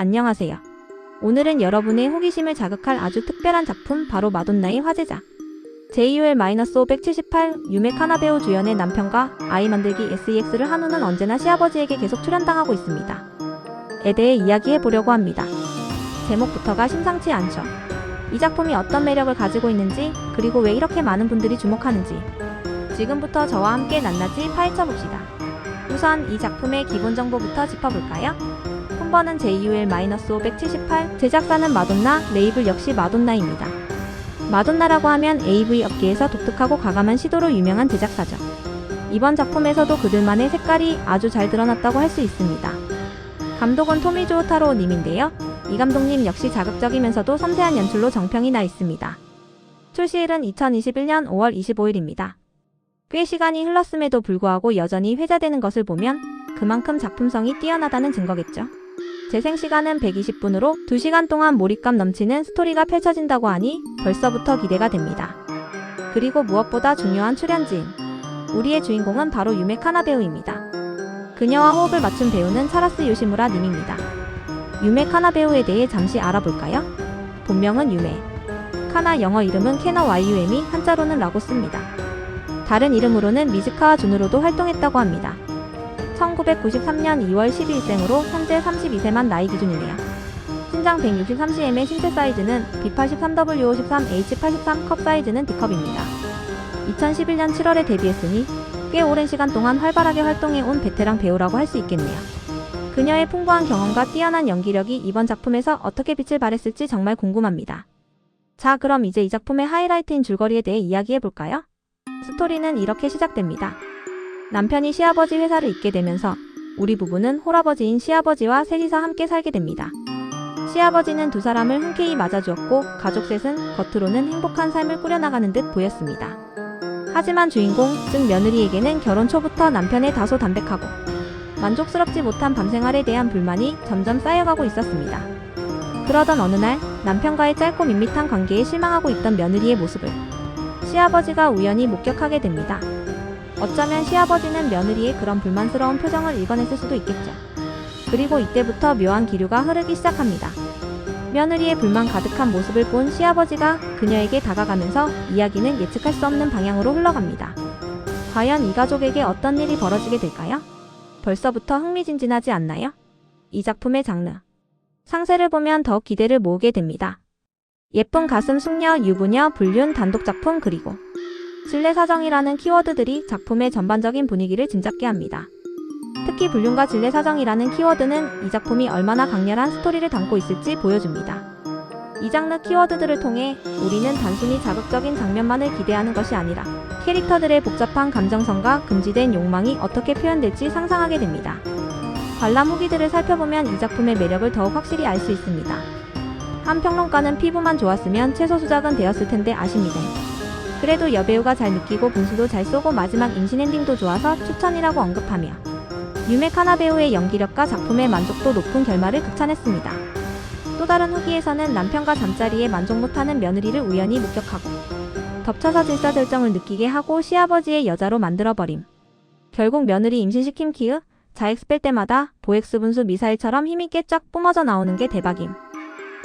안녕하세요. 오늘은 여러분의 호기심을 자극할 아주 특별한 작품 바로 마돈나의 화제작 JUL-578 유메 카나베오 주연의 남편과 아이 만들기 SEX를 한 후는 언제나 시아버지에게 계속 출연당하고 있습니다. 에 대해 이야기해보려고 합니다. 제목부터가 심상치 않죠. 이 작품이 어떤 매력을 가지고 있는지, 그리고 왜 이렇게 많은 분들이 주목하는지 지금부터 저와 함께 낱낱이 파헤쳐봅시다. 우선 이 작품의 기본 정보부터 짚어볼까요? 홍보는 JUL-578, 제작사는 마돈나, 레이블 역시 마돈나입니다. 마돈나라고 하면 AV 업계에서 독특하고 과감한 시도로 유명한 제작사죠. 이번 작품에서도 그들만의 색깔이 아주 잘 드러났다고 할 수 있습니다. 감독은 토미조 타로 님인데요. 이 감독님 역시 자극적이면서도 섬세한 연출로 정평이 나 있습니다. 출시일은 2021년 5월 25일입니다. 꽤 시간이 흘렀음에도 불구하고 여전히 회자되는 것을 보면 그만큼 작품성이 뛰어나다는 증거겠죠. 재생시간은 120분으로 2시간 동안 몰입감 넘치는 스토리가 펼쳐진다고 하니 벌써부터 기대가 됩니다. 그리고 무엇보다 중요한 출연진. 우리의 주인공은 바로 유메 카나베오입니다. 그녀와 호흡을 맞춘 배우는 차라스 요시무라 님입니다. 유메 카나베오에 대해 잠시 알아볼까요? 본명은 유메 카나, 영어 이름은 캐너 YUM이 한자로는 라고 씁니다. 다른 이름으로는 미즈카와 준으로도 활동했다고 합니다. 1993년 2월 12일생으로 현재 32세만 나이 기준이네요. 신장 163cm의 신체 사이즈는 B83W53H83, 컵 사이즈는 D컵입니다. 2011년 7월에 데뷔했으니 꽤 오랜 시간 동안 활발하게 활동해온 베테랑 배우라고 할 수 있겠네요. 그녀의 풍부한 경험과 뛰어난 연기력이 이번 작품에서 어떻게 빛을 발했을지 정말 궁금합니다. 자, 그럼 이제 이 작품의 하이라이트인 줄거리에 대해 이야기해볼까요? 스토리는 이렇게 시작됩니다. 남편이 시아버지 회사를 잇게 되면서 우리 부부는 홀아버지인 시아버지와 셋이서 함께 살게 됩니다. 시아버지는 두 사람을 흔쾌히 맞아주었고 가족 셋은 겉으로는 행복한 삶을 꾸려나가는 듯 보였습니다. 하지만 주인공, 즉 며느리에게는 결혼 초부터 남편의 다소 담백하고 만족스럽지 못한 밤생활에 대한 불만이 점점 쌓여가고 있었습니다. 그러던 어느 날 남편과의 짧고 밋밋한 관계에 실망하고 있던 며느리의 모습을 시아버지가 우연히 목격하게 됩니다. 어쩌면 시아버지는 며느리의 그런 불만스러운 표정을 읽어냈을 수도 있겠죠. 그리고 이때부터 묘한 기류가 흐르기 시작합니다. 며느리의 불만 가득한 모습을 본 시아버지가 그녀에게 다가가면서 이야기는 예측할 수 없는 방향으로 흘러갑니다. 과연 이 가족에게 어떤 일이 벌어지게 될까요? 벌써부터 흥미진진하지 않나요? 이 작품의 장르. 상세를 보면 더욱 기대를 모으게 됩니다. 예쁜 가슴, 숙녀, 유부녀, 불륜, 단독작품, 그리고 진례사정이라는 키워드들이 작품의 전반적인 분위기를 짐작게 합니다. 특히 불륜과 진례사정이라는 키워드는 이 작품이 얼마나 강렬한 스토리를 담고 있을지 보여줍니다. 이 장르 키워드들을 통해 우리는 단순히 자극적인 장면만을 기대하는 것이 아니라 캐릭터들의 복잡한 감정선과 금지된 욕망이 어떻게 표현될지 상상하게 됩니다. 관람 후기들을 살펴보면 이 작품의 매력을 더욱 확실히 알 수 있습니다. 한 평론가는 피부만 좋았으면 최소 수작은 되었을 텐데 아쉽니다. 그래도 여배우가 잘 느끼고 분수도 잘 쏘고 마지막 임신 엔딩도 좋아서 추천이라고 언급하며 유메 카나베오의 연기력과 작품의 만족도 높은 결말을 극찬했습니다. 또 다른 후기에서는 남편과 잠자리에 만족 못하는 며느리를 우연히 목격하고 덮쳐서 질서절정을 느끼게 하고 시아버지의 여자로 만들어버림. 결국 며느리 임신시킴 키읔, 자엑스 뺄 때마다 보엑스 분수 미사일처럼 힘있게 쫙 뿜어져 나오는 게 대박임.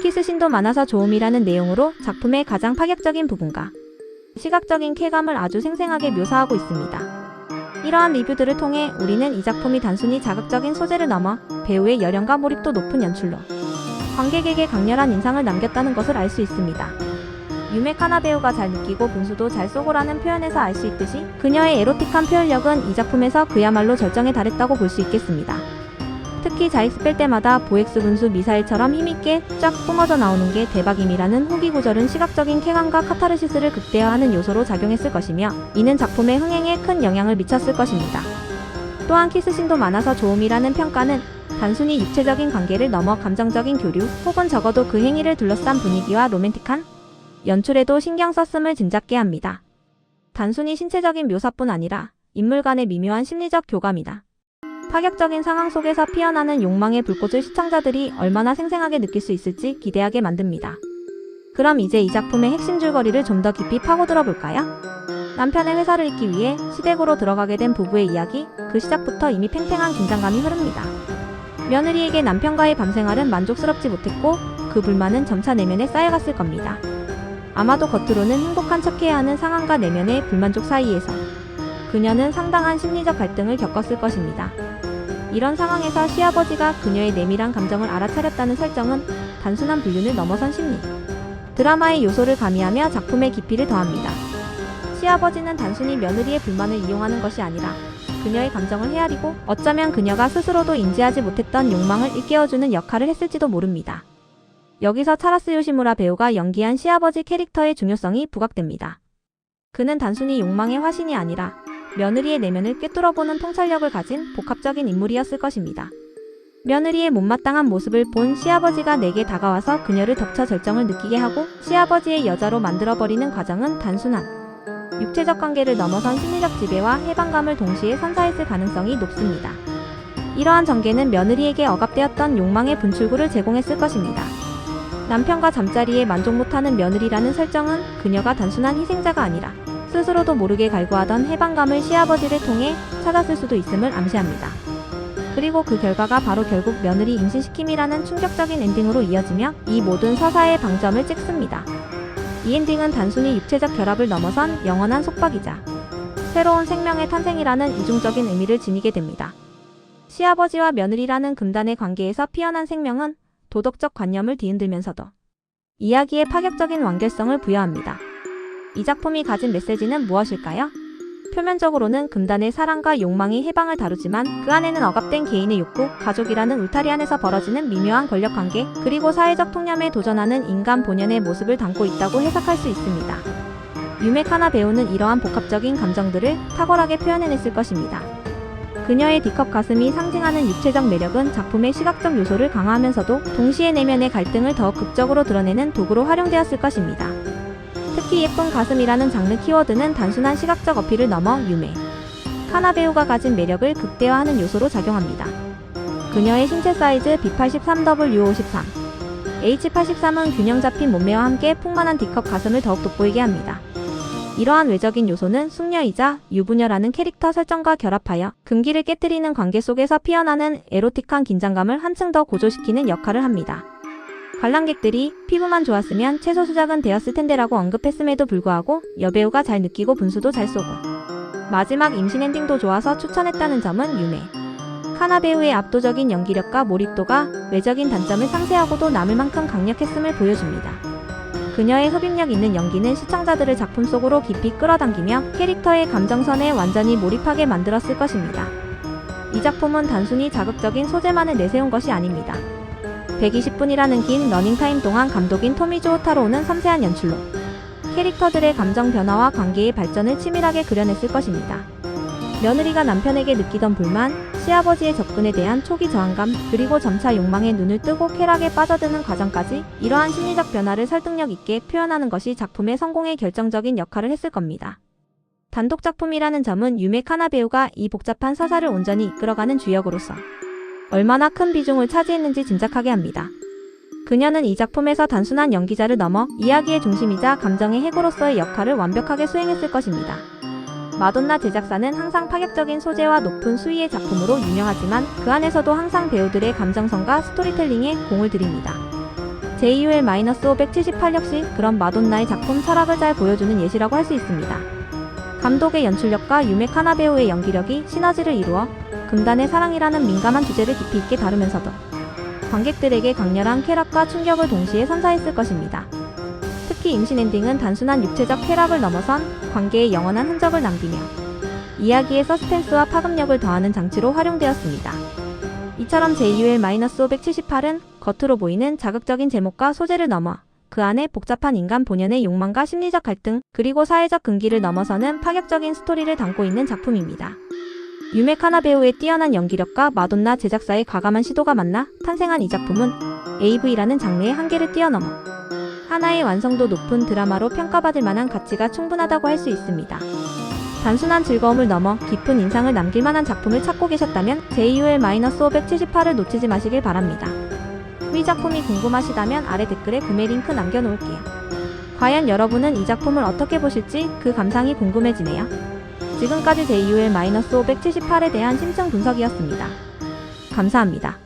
키스신도 많아서 좋음이라는 내용으로 작품의 가장 파격적인 부분과 시각적인 쾌감을 아주 생생하게 묘사하고 있습니다. 이러한 리뷰들을 통해 우리는 이 작품이 단순히 자극적인 소재를 넘어 배우의 열연과 몰입도 높은 연출로 관객에게 강렬한 인상을 남겼다는 것을 알 수 있습니다. 유메 카나베오가 잘 느끼고 분수도 잘 쏘고라는 표현에서 알 수 있듯이 그녀의 에로틱한 표현력은 이 작품에서 그야말로 절정에 달했다고 볼 수 있겠습니다. 특히 자익스 뺄 때마다 보엑스 분수 미사일처럼 힘있게 쫙 뿜어져 나오는 게 대박임이라는 후기 구절은 시각적인 쾌감과 카타르시스를 극대화하는 요소로 작용했을 것이며 이는 작품의 흥행에 큰 영향을 미쳤을 것입니다. 또한 키스신도 많아서 좋음이라는 평가는 단순히 육체적인 관계를 넘어 감정적인 교류 혹은 적어도 그 행위를 둘러싼 분위기와 로맨틱한 연출에도 신경 썼음을 짐작케 합니다. 단순히 신체적인 묘사뿐 아니라 인물 간의 미묘한 심리적 교감이다. 파격적인 상황 속에서 피어나는 욕망의 불꽃을 시청자들이 얼마나 생생하게 느낄 수 있을지 기대하게 만듭니다. 그럼 이제 이 작품의 핵심 줄거리를 좀 더 깊이 파고들어 볼까요? 남편의 회사를 잇기 위해 시댁으로 들어가게 된 부부의 이야기, 그 시작부터 이미 팽팽한 긴장감이 흐릅니다. 며느리에게 남편과의 밤생활은 만족스럽지 못했고 그 불만은 점차 내면에 쌓여갔을 겁니다. 아마도 겉으로는 행복한 척해야 하는 상황과 내면의 불만족 사이에서 그녀는 상당한 심리적 갈등을 겪었을 것입니다. 이런 상황에서 시아버지가 그녀의 내밀한 감정을 알아차렸다는 설정은 단순한 불륜을 넘어선 심리 드라마의 요소를 가미하며 작품의 깊이를 더합니다. 시아버지는 단순히 며느리의 불만을 이용하는 것이 아니라 그녀의 감정을 헤아리고 어쩌면 그녀가 스스로도 인지하지 못했던 욕망을 일깨워주는 역할을 했을지도 모릅니다. 여기서 차라스 요시무라 배우가 연기한 시아버지 캐릭터의 중요성이 부각됩니다. 그는 단순히 욕망의 화신이 아니라 며느리의 내면을 꿰뚫어보는 통찰력을 가진 복합적인 인물이었을 것입니다. 며느리의 못마땅한 모습을 본 시아버지가 내게 다가와서 그녀를 덮쳐 절정을 느끼게 하고 시아버지의 여자로 만들어버리는 과정은 단순한 육체적 관계를 넘어선 심리적 지배와 해방감을 동시에 선사했을 가능성이 높습니다. 이러한 전개는 며느리에게 억압되었던 욕망의 분출구를 제공했을 것입니다. 남편과 잠자리에 만족 못하는 며느리라는 설정은 그녀가 단순한 희생자가 아니라 스스로도 모르게 갈구하던 해방감을 시아버지를 통해 찾았을 수도 있음을 암시합니다. 그리고 그 결과가 바로 결국 며느리 임신시킴이라는 충격적인 엔딩으로 이어지며 이 모든 서사의 방점을 찍습니다. 이 엔딩은 단순히 육체적 결합을 넘어선 영원한 속박이자 새로운 생명의 탄생이라는 이중적인 의미를 지니게 됩니다. 시아버지와 며느리라는 금단의 관계에서 피어난 생명은 도덕적 관념을 뒤흔들면서도 이야기에 파격적인 완결성을 부여합니다. 이 작품이 가진 메시지는 무엇일까요? 표면적으로는 금단의 사랑과 욕망이 해방을 다루지만 그 안에는 억압된 개인의 욕구, 가족이라는 울타리 안에서 벌어지는 미묘한 권력관계, 그리고 사회적 통념에 도전하는 인간 본연의 모습을 담고 있다고 해석할 수 있습니다. 유메 카나 배우는 이러한 복합적인 감정들을 탁월하게 표현해냈을 것입니다. 그녀의 D컵 가슴이 상징하는 육체적 매력은 작품의 시각적 요소를 강화하면서도 동시에 내면의 갈등을 더욱 극적으로 드러내는 도구로 활용되었을 것입니다. 특히 예쁜 가슴이라는 장르 키워드는 단순한 시각적 어필을 넘어 유메 카나 배우가 가진 매력을 극대화하는 요소로 작용합니다. 그녀의 신체 사이즈 B83W53, H83은 균형 잡힌 몸매와 함께 풍만한 D컵 가슴을 더욱 돋보이게 합니다. 이러한 외적인 요소는 숙녀이자 유부녀라는 캐릭터 설정과 결합하여 금기를 깨뜨리는 관계 속에서 피어나는 에로틱한 긴장감을 한층 더 고조시키는 역할을 합니다. 관람객들이 피부만 좋았으면 최소 수작은 되었을 텐데라고 언급했음에도 불구하고 여배우가 잘 느끼고 분수도 잘 쏘고 마지막 임신 엔딩도 좋아서 추천했다는 점은 유메 카나 배우의 압도적인 연기력과 몰입도가 외적인 단점을 상쇄하고도 남을 만큼 강력했음을 보여줍니다. 그녀의 흡입력 있는 연기는 시청자들을 작품 속으로 깊이 끌어당기며 캐릭터의 감정선에 완전히 몰입하게 만들었을 것입니다. 이 작품은 단순히 자극적인 소재만을 내세운 것이 아닙니다. 120분이라는 긴 러닝타임 동안 감독인 토미조 타로는 섬세한 연출로 캐릭터들의 감정 변화와 관계의 발전을 치밀하게 그려냈을 것입니다. 며느리가 남편에게 느끼던 불만, 시아버지의 접근에 대한 초기 저항감, 그리고 점차 욕망에 눈을 뜨고 쾌락에 빠져드는 과정까지 이러한 심리적 변화를 설득력 있게 표현하는 것이 작품의 성공에 결정적인 역할을 했을 겁니다. 단독 작품이라는 점은 유메 카나 배우가 이 복잡한 서사를 온전히 이끌어가는 주역으로서 얼마나 큰 비중을 차지했는지 짐작하게 합니다. 그녀는 이 작품에서 단순한 연기자를 넘어 이야기의 중심이자 감정의 해고로서의 역할을 완벽하게 수행했을 것입니다. 마돈나 제작사는 항상 파격적인 소재와 높은 수위의 작품으로 유명하지만 그 안에서도 항상 배우들의 감정선과 스토리텔링에 공을 들입니다. JUL-578 역시 그런 마돈나의 작품 철학을 잘 보여주는 예시라고 할 수 있습니다. 감독의 연출력과 유메 카나 배우의 연기력이 시너지를 이루어 금단의 사랑이라는 민감한 주제를 깊이 있게 다루면서도 관객들에게 강렬한 쾌락과 충격을 동시에 선사했을 것입니다. 특히 임신 엔딩은 단순한 육체적 쾌락을 넘어선 관계의 영원한 흔적을 남기며 이야기의 서스펜스와 파급력을 더하는 장치로 활용되었습니다. 이처럼 JUL-578은 겉으로 보이는 자극적인 제목과 소재를 넘어 그 안에 복잡한 인간 본연의 욕망과 심리적 갈등, 그리고 사회적 금기를 넘어서는 파격적인 스토리를 담고 있는 작품입니다. 유메 카나 배우의 뛰어난 연기력과 마돈나 제작사의 과감한 시도가 만나 탄생한 이 작품은 AV라는 장르의 한계를 뛰어넘어 하나의 완성도 높은 드라마로 평가받을 만한 가치가 충분하다고 할 수 있습니다. 단순한 즐거움을 넘어 깊은 인상을 남길 만한 작품을 찾고 계셨다면 JUL-578을 놓치지 마시길 바랍니다. 이 작품이 궁금하시다면 아래 댓글에 구매 링크 남겨놓을게요. 과연 여러분은 이 작품을 어떻게 보실지 그 감상이 궁금해지네요. 지금까지 JUL-578에 대한 심층 분석이었습니다. 감사합니다.